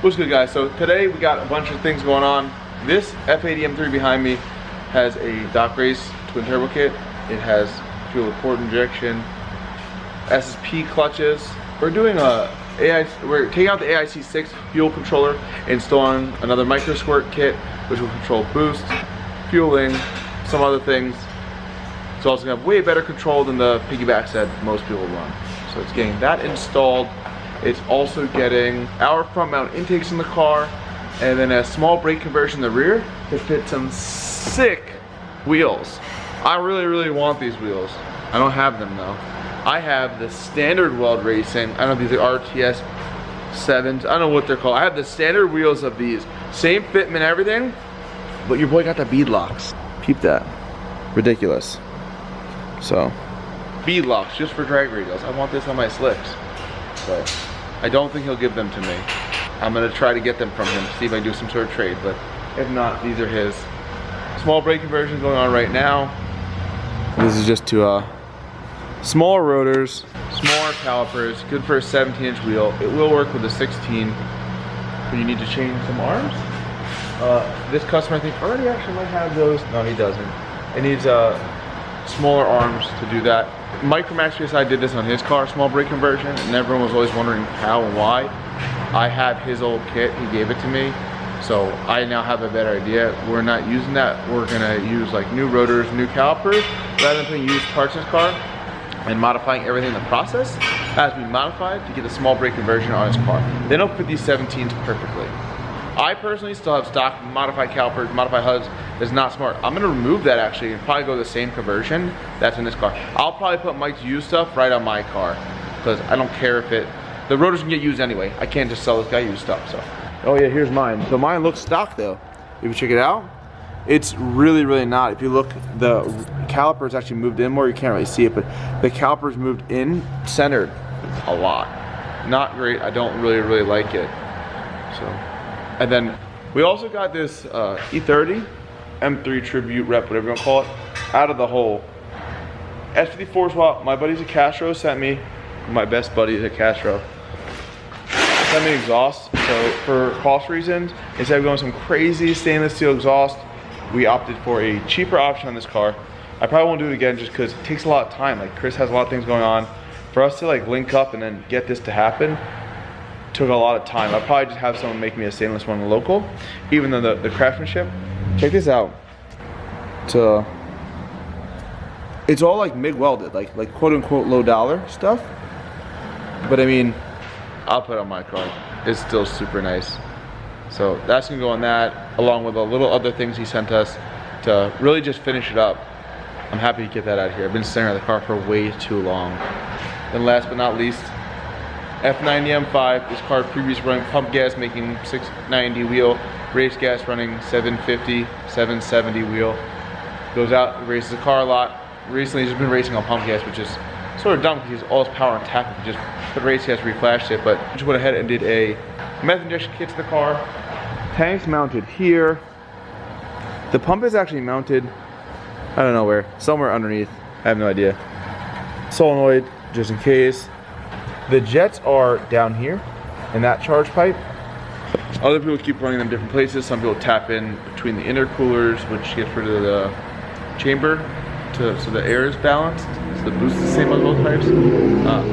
What's good, guys? So today we got a bunch of things going on. This F90 M3 behind me has a Dock Race twin turbo kit. It has fuel with port injection, SSP clutches. We're doing we're taking out the AIC6 fuel controller, installing another micro squirt kit, which will control boost, fueling, some other things. It's also gonna have way better control than the piggybacks that most people run. So it's getting that installed. It's also getting our front mount intakes in the car, and then a small brake conversion in the rear to fit some sick wheels. I really want these wheels. I don't have them though. I have the standard Weld Racing. I don't know if these are RTS 7s. I don't know what they're called. I have the standard wheels of these. Same fitment, everything, but your boy got the bead locks. Peep that. Ridiculous. So, bead locks just for drag radials. I want this on my slicks. So, I don't think he'll give them to me. I'm gonna try to get them from him, see if I can do some sort of trade, but if not, these are his. Small brake conversion going on right now. This is just to smaller rotors, smaller calipers, good for a 17-inch wheel. It will work with a 16, but you need to change some arms. This customer, I think, already actually might have those. No, he doesn't. It needs smaller arms to do that. Mike from XPSI did this on his car, small brake conversion, and everyone was always wondering how and why. I have his old kit, he gave it to me, so I now have a better idea. We're not using that. We're gonna use like new rotors, new calipers, rather than putting used parts in his car and modifying everything in the process. Has been modified to get the small brake conversion on his car. Then he'll fit these 17s perfectly. I personally still have stock modified calipers, modified hubs. It's not smart. I'm gonna remove that actually and probably go the same conversion that's in this car. I'll probably put Mike's used stuff right on my car because I don't care if the rotors can get used anyway. I can't just sell this guy used stuff, so. Oh yeah, here's mine. So mine looks stock though. If you check it out, it's really not. If you look, the calipers actually moved in more. You can't really see it, but the calipers moved in centered a lot. Not great. I don't really like it. So. And then we also got this E30 M3 Tribute Rep, whatever you want to call it, out of the hole. S54 swap. My buddies at Castro sent me, my best buddies at Castro, sent me exhaust. So for cost reasons, instead of going some crazy stainless steel exhaust, we opted for a cheaper option on this car. I probably won't do it again just because it takes a lot of time. Like Chris has a lot of things going on. For us to like link up and then get this to happen, took a lot of time. I'll probably just have someone make me a stainless one local, even though the craftsmanship. Check this out. It's all like MIG welded, like quote unquote low dollar stuff. But I mean, I'll put it on my car. It's still super nice. So that's gonna go on that, along with the little other things he sent us to really just finish it up. I'm happy to get that out of here. I've been staring at the car for way too long. And last but not least, F90 M5, this car previously running pump gas, making 690 wheel, race gas running 750, 770 wheel. Goes out, races the car a lot. Recently he's just been racing on pump gas, which is sort of dumb because he's all his power on tap. He just put race gas, reflashed it, but just went ahead and did a method injection kit to the car. Tanks mounted here. The pump is actually mounted, I don't know where, somewhere underneath. I have no idea. Solenoid, just in case. The jets are down here in that charge pipe. Other people keep running them different places. Some people tap in between the intercoolers, which gets rid of the chamber so the air is balanced. So the boost is the same on both pipes.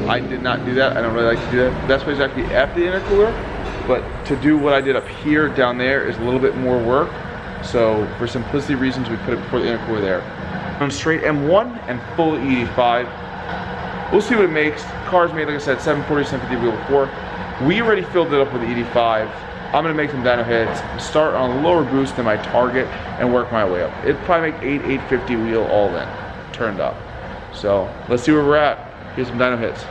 I did not do that. I don't really like to do that. That's why it's actually at the intercooler. But to do what I did up here, down there, is a little bit more work. So for simplicity reasons, we put it before the intercooler there. On straight M1 and full E85. We'll see what it makes. Car's made, like I said, 740, 750 wheel before. We already filled it up with the 85. I'm gonna make some dyno hits, start on a lower boost than my target, and work my way up. It'd probably make 850 wheel all in, turned up. So let's see where we're at. Here's some dyno hits.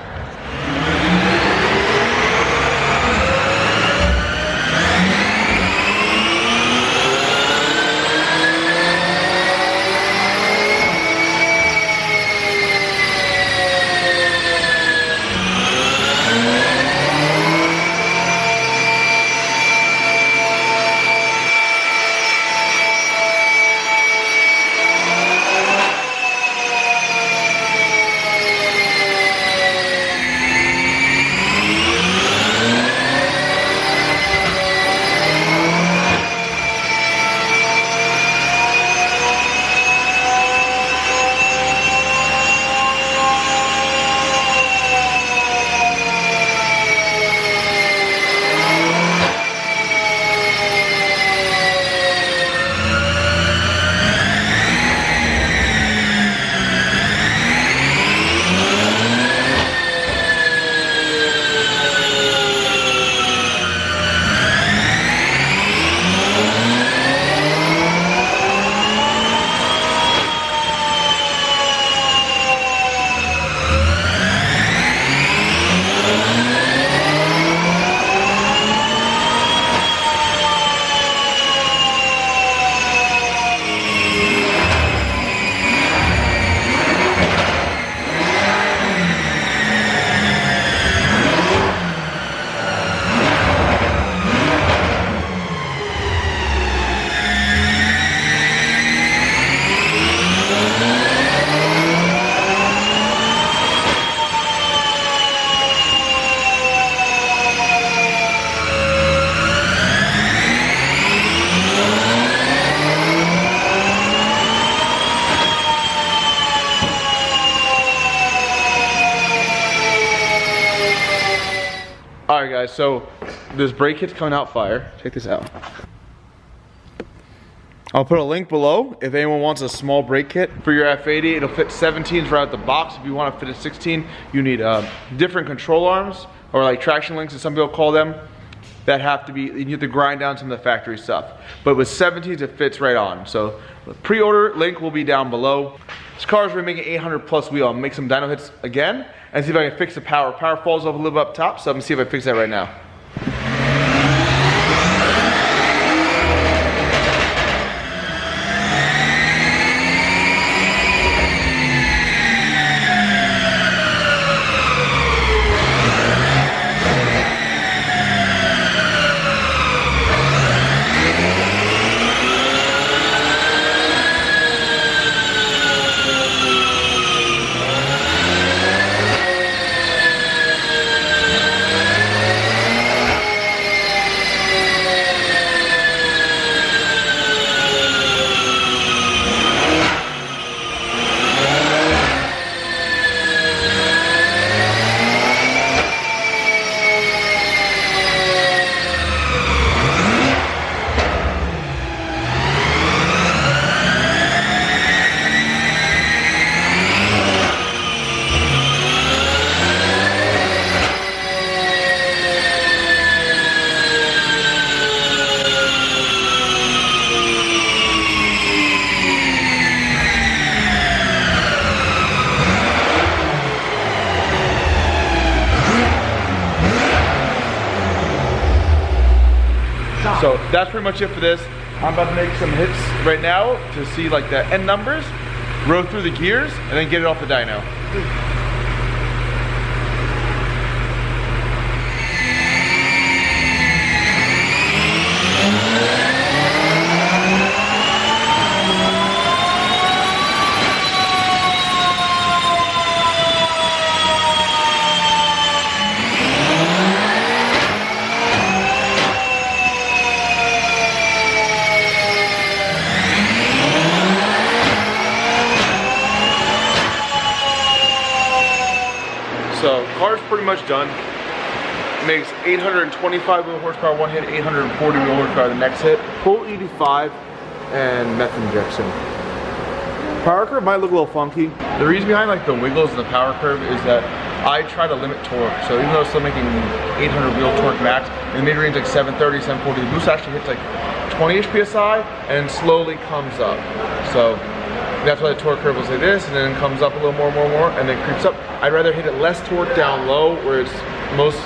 guys, so this brake kit's coming out fire. Check this out. I'll put a link below if anyone wants a small brake kit for your F80. It'll fit 17s right out the box. If you want to fit a 16, you need different control arms, or like traction links as some people call them, that have to be, you have to grind down some of the factory stuff. But with 17s, it fits right on. So the pre-order link will be down below. This car is making 800 plus wheel. I'll make some dyno hits again and see if I can fix the power. Power falls off a little bit up top, so I'm gonna see if I fix that right now. So that's pretty much it for this. I'm about to make some hits right now to see like the end numbers, row through the gears, and then get it off the dyno. So car's pretty much done. It makes 825 wheel horsepower one hit, 840 wheel horsepower the next hit. Full 85 and method injection. Power curve might look a little funky. The reason behind like the wiggles in the power curve is that I try to limit torque. So even though it's still making 800 wheel torque max, in the mid range like 730, 740, the boost actually hits like 20-ish PSI and slowly comes up. So that's why the torque curve was like this, and then it comes up a little more, and then creeps up. I'd rather hit it less torque down low, where it's most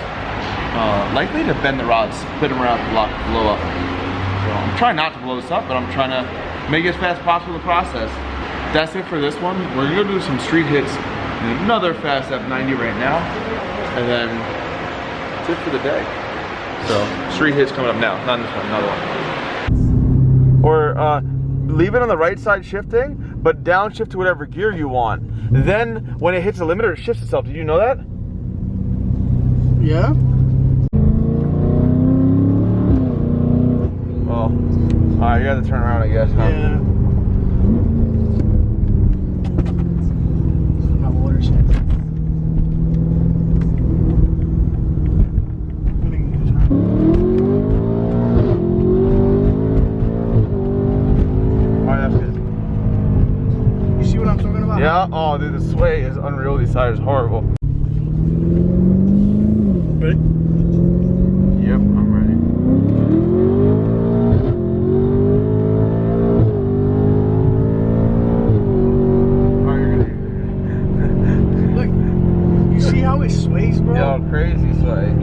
likely to bend the rods, split them around, blow up. So I'm trying not to blow this up, but I'm trying to make it as fast as possible in the process. That's it for this one. We're gonna do some street hits and another fast F90 right now, and then that's it for the day. So street hits coming up now, not this one, another one. Or leave it on the right side shifting, but downshift to whatever gear you want. Then when it hits the limiter, it shifts itself. Did you know that? Yeah. Oh, alright, you got to turn around, I guess, huh? Yeah. My water's here. Yeah, oh dude, the sway is unreal. These tires are horrible. Ready? Yep, I'm ready. Oh, you're good. Look, you see how it sways, bro? Yo, crazy sway.